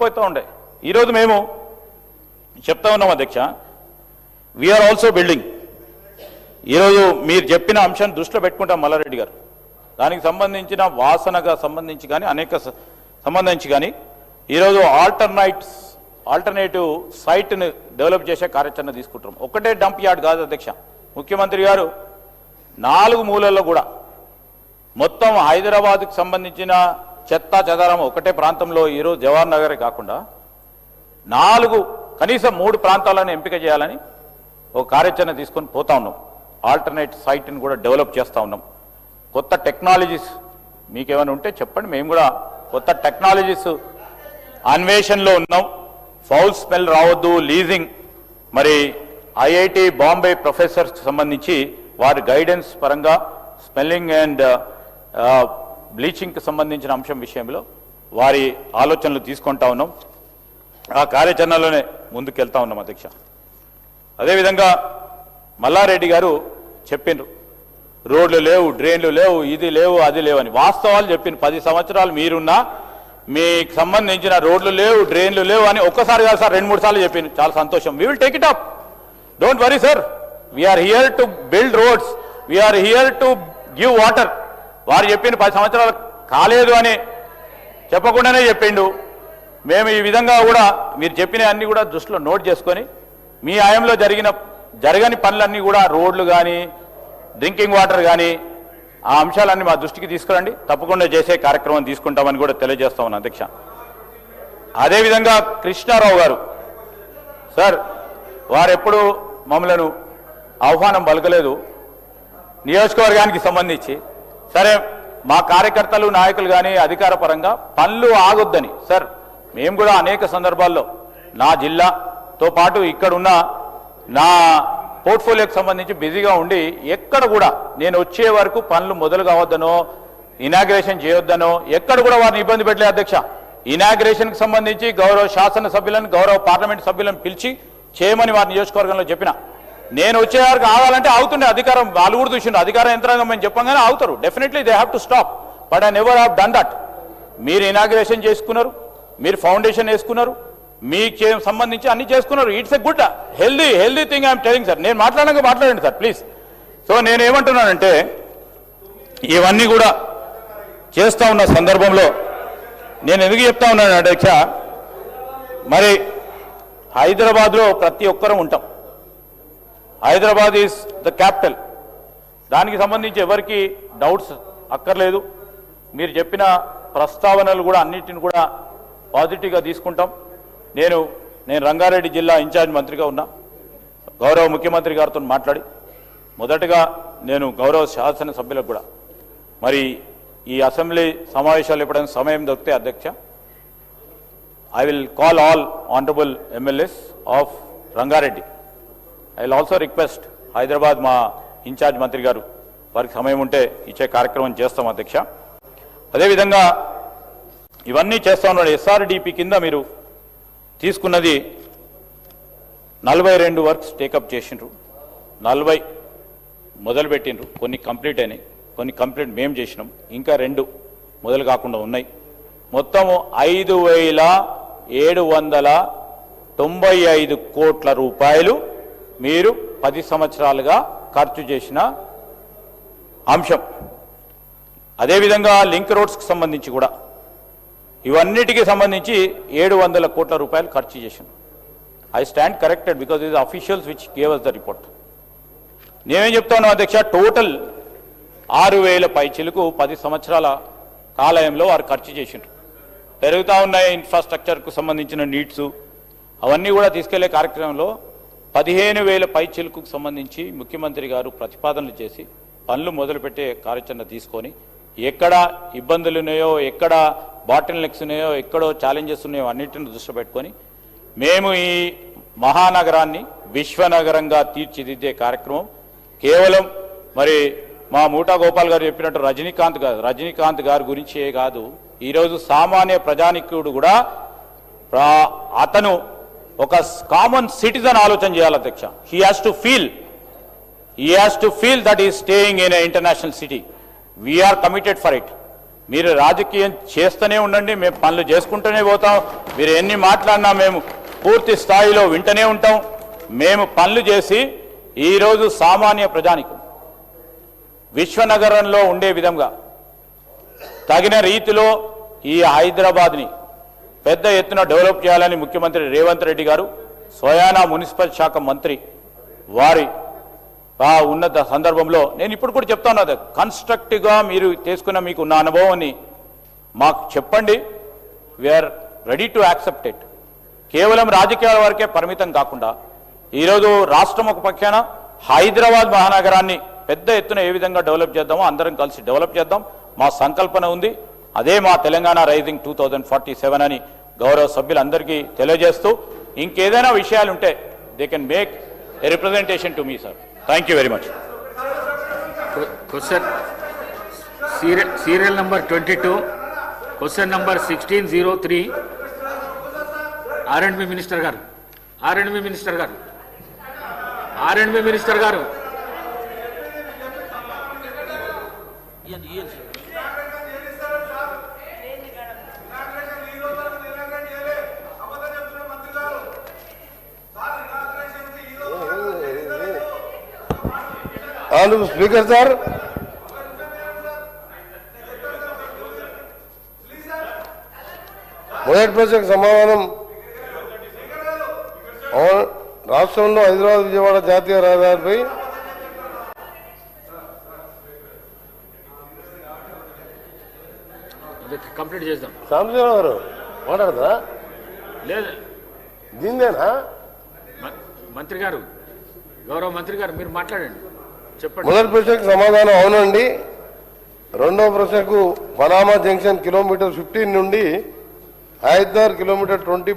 పోతూ ఉండే. ఈరోజు మేము చెప్తా ఉన్నాం అధ్యక్ష, వీఆర్ ఆల్సో బిల్డింగ్. ఈరోజు మీరు చెప్పిన అంశాన్ని దృష్టిలో పెట్టుకుంటాం మల్లారెడ్డి గారు, దానికి సంబంధించిన వాసనగా సంబంధించి కానీ అనేక సంబంధించి కానీ ఈరోజు ఆల్టర్నేటివ్ సైట్ని డెవలప్ చేసే కార్యాచరణ తీసుకుంటాం. ఒకటే డంప్ యార్డ్ కాదు అధ్యక్ష, ముఖ్యమంత్రి గారు 4 మూలల్లో కూడా మొత్తం హైదరాబాద్కి సంబంధించిన చెత్త చెదారం ఒకటే ప్రాంతంలో ఈరోజు జవహర్ నగరే కాకుండా 4 కనీసం 3 ప్రాంతాలను ఎంపిక చేయాలని ఒక కార్యాచరణ తీసుకొని పోతా ఉన్నాం. ఆల్టర్నేట్ సైట్ని కూడా డెవలప్ చేస్తూ ఉన్నాం. కొత్త టెక్నాలజీస్ మీకేమైనా ఉంటే చెప్పండి, మేము కూడా కొత్త టెక్నాలజీస్ అన్వేషణలో ఉన్నాం. ఫౌల్ స్మెల్ రావద్దు, లీజింగ్, మరి ఐఐటి బాంబే ప్రొఫెసర్స్కి సంబంధించి వారి గైడెన్స్ పరంగా స్మెల్లింగ్ అండ్ బ్లీచింగ్కి సంబంధించిన అంశం విషయంలో వారి ఆలోచనలు తీసుకుంటా ఉన్నాం. ఆ కార్యాచరణలోనే ముందుకెళ్తా ఉన్నాం అధ్యక్ష. అదేవిధంగా మల్లారెడ్డి గారు చెప్పిండ్రు, రోడ్లు లేవు, డ్రైన్లు లేవు, ఇది లేవు, అది లేవు అని. వాస్తవాలు చెప్పిండ్రు. 10 సంవత్సరాలు మీరున్నా మీకు సంబంధించిన రోడ్లు లేవు, డ్రైన్లు లేవు అని ఒక్కసారి కాదు సార్, 2-3 సార్లు చెప్పిండ్రు. చాలా సంతోషం. We will take it up, don't worry sir, we're here to build roads, we're here to give water. వారు చెప్పిండు 10 సంవత్సరాలు కాలేదు అని చెప్పకుండానే చెప్పిండు. మేము ఈ విధంగా కూడా మీరు చెప్పిన అన్ని కూడా దృష్టిలో నోట్ చేసుకొని మీ హయాంలో జరగని పనులన్నీ కూడా రోడ్లు కానీ డ్రింకింగ్ వాటర్ కానీ ఆ అంశాలన్నీ మా దృష్టికి తీసుకురండి, తప్పకుండా చేసే కార్యక్రమం తీసుకుంటామని కూడా తెలియజేస్తా ఉన్నాను అధ్యక్ష. అదేవిధంగా కృష్ణారావు గారు సార్, వారెప్పుడు మమ్మలను ఆహ్వానం పలకలేదు నియోజకవర్గానికి సంబంధించి. సరే, మా కార్యకర్తలు నాయకులు కానీ అధికార పరంగా పనులు ఆగొద్దని సార్, మేము కూడా అనేక సందర్భాల్లో నా జిల్లాతో పాటు ఇక్కడున్న నా పోర్ట్ఫోలియోకి సంబంధించి బిజీగా ఉండి ఎక్కడ కూడా నేను వచ్చే వరకు పనులు మొదలు కావద్దనో ఇనాగ్రేషన్ చేయొద్దనో ఎక్కడ కూడా వారిని ఇబ్బంది పెట్టలేదు అధ్యక్ష. ఇనాగ్రేషన్కి సంబంధించి గౌరవ శాసనసభ్యులను, గౌరవ పార్లమెంట్ సభ్యులను పిలిచి చేయమని వారి నియోజకవర్గంలో చెప్పిన. నేను వచ్చే వరకు ఆగాలంటే ఆగుతుండే, అధికారం వాళ్ళు కూడా చూసిండు, అధికార యంత్రాంగం మేము చెప్పంగానే ఆగుతారు. Definitely they have to stop, but I never have done that. మీరు ఇనాగ్రేషన్ చేసుకున్నారు, మీరు ఫౌండేషన్ వేసుకున్నారు, మీకు సంబంధించి అన్ని చేసుకున్నారు. It's a good healthy thing I'm telling sir. నేను మాట్లాడండి సార్ ప్లీజ్. సో నేనేమంటున్నానంటే ఇవన్నీ కూడా చేస్తూ ఉన్న సందర్భంలో నేను ఎందుకు చెప్తా ఉన్నాను అధ్యక్ష, మరి హైదరాబాద్లో ప్రతి ఒక్కరూ ఉంటాం. Hyderabad is the capital. దానికి సంబంధించి ఎవరికి డౌట్స్ అక్కర్లేదు. మీరు చెప్పిన ప్రస్తావనలు కూడా అన్నిటిని కూడా పాజిటివ్గా తీసుకుంటాం. నేను రంగారెడ్డి జిల్లా ఇన్ఛార్జ్ మంత్రిగా ఉన్నా. గౌరవ ముఖ్యమంత్రి గారితో మాట్లాడి మొదటగా నేను గౌరవ శాసనసభ్యులకు కూడా మరి ఈ అసెంబ్లీ సమావేశాలు ఎప్పుడైనా సమయం దొరికితే అధ్యక్ష, I will call all honourable MLAs of Rangareddy. I will also request Hyderabad మా ఇన్ఛార్జ్ మంత్రి గారు వారికి సమయం ఉంటే ఇచ్చే కార్యక్రమం చేస్తాం అధ్యక్ష. అదేవిధంగా ఇవన్నీ చేస్తా ఉన్నాడు. ఎస్ఆర్డిపి కింద మీరు తీసుకున్నది 42 వర్క్స్ టేకప్ చేసిండ్రు, 40 మొదలుపెట్టిండ్రు. కొన్ని కంప్లీట్ అయినాయి, కొన్ని కంప్లీట్ మేము చేసినాం, ఇంకా 2 మొదలు కాకుండా ఉన్నాయి. మొత్తము 5,795 కోట్ల రూపాయలు మీరు 10 సంవత్సరాలుగా ఖర్చు చేసిన అంశం. అదేవిధంగా లింక్ రోడ్స్కి సంబంధించి కూడా ఇవన్నిటికీ సంబంధించి 700 కోట్ల రూపాయలు ఖర్చు చేసింది. I stand corrected because is officials which gave us the report. నేనేం చెప్తా ఉన్నా అధ్యక్ష, టోటల్ 6,000 పైచిలకు 10 సంవత్సరాల కాలయంలో వారు ఖర్చు చేసిండ్రు. పెరుగుతూ ఉన్నాయి ఇన్ఫ్రాస్ట్రక్చర్కు సంబంధించిన నీడ్స్, అవన్నీ కూడా తీసుకెళ్లే కార్యక్రమంలో 15,000 పైచిలకు సంబంధించి ముఖ్యమంత్రి గారు ప్రతిపాదనలు చేసి పనులు మొదలుపెట్టే కార్యాచరణ తీసుకొని ఎక్కడ ఇబ్బందులు ఉన్నాయో, ఎక్కడ బాటిల్ నెక్స్ ఉన్నాయో, ఎక్కడో ఛాలెంజెస్ ఉన్నాయో అన్నింటిని దృష్టి పెట్టుకొని మేము ఈ మహానగరాన్ని విశ్వనగరంగా తీర్చిదిద్దే కార్యక్రమం కేవలం మరి మా మూటా గోపాల్ గారు చెప్పినట్టు రజనీకాంత్ గారి గురించే కాదు, ఈరోజు సామాన్య ప్రజానికుడు కూడా అతను ఒక కామన్ సిటిజన్ ఆలోచన చేయాలి అధ్యక్ష. He has to feel that is staying in a international city. We're committed for it. మీరు రాజకీయం చేస్తూనే ఉండండి, మేము పనులు చేసుకుంటూనే పోతాం. మీరు ఎన్ని మాట్లాడినా మేము పూర్తి స్థాయిలో వింటూనే ఉంటాం. మేము పనులు చేసి ఈరోజు సామాన్య ప్రజానికం విశ్వనగరంలో ఉండే విధంగా తగిన రీతిలో ఈ హైదరాబాద్ని పెద్ద ఎత్తున డెవలప్ చేయాలని ముఖ్యమంత్రి రేవంత్ రెడ్డి గారు స్వయానా మున్సిపల్ శాఖ మంత్రి వారి ఉన్నత సందర్భంలో నేను ఇప్పుడు కూడా చెప్తాను, అది కన్స్ట్రక్టివ్గా మీరు తీసుకున్న మీకు ఉన్న అనుభవాన్ని మాకు చెప్పండి. We're ready to accept it. కేవలం రాజకీయాల వరకే పరిమితం కాకుండా ఈరోజు రాష్ట్రం ఒక పక్షాన హైదరాబాద్ మహానగరాన్ని పెద్ద ఎత్తున ఏ విధంగా డెవలప్ చేద్దామో అందరం కలిసి డెవలప్ చేద్దాం. మా సంకల్పన ఉంది. అదే మా తెలంగాణ రైజింగ్ 2047 అని గౌరవ సభ్యులందరికీ తెలియజేస్తూ ఇంకేదైనా విషయాలు ఉంటే they can make a representation to me sir. Thank you very much. Question serial number 22, question number 1603. R&B minister గారు, R&B మినిస్టర్ గారు, R&B మినిస్టర్ గారు. స్పీకర్ సార్, మొదటి ప్రశ్నకు సమాధానం. రాష్ట్రంలో హైదరాబాద్ విజయవాడ జాతీయ రహదారిపై కంప్లీట్ చేద్దాం. సాంబశివరావు గారు మాట్లాడతారా? లేదు, దీందేనా? మంత్రి గారు, గౌరవ మంత్రి గారు మీరు మాట్లాడండి, చెప్పండి. మొదటి ప్రశ్నకు సమాధానం అవునండి. రెండవ ప్రశ్నకు పనామా జంక్షన్ కిలోమీటర్ 15 నుండి హైదరాబాద్ కిలోమీటర్ 20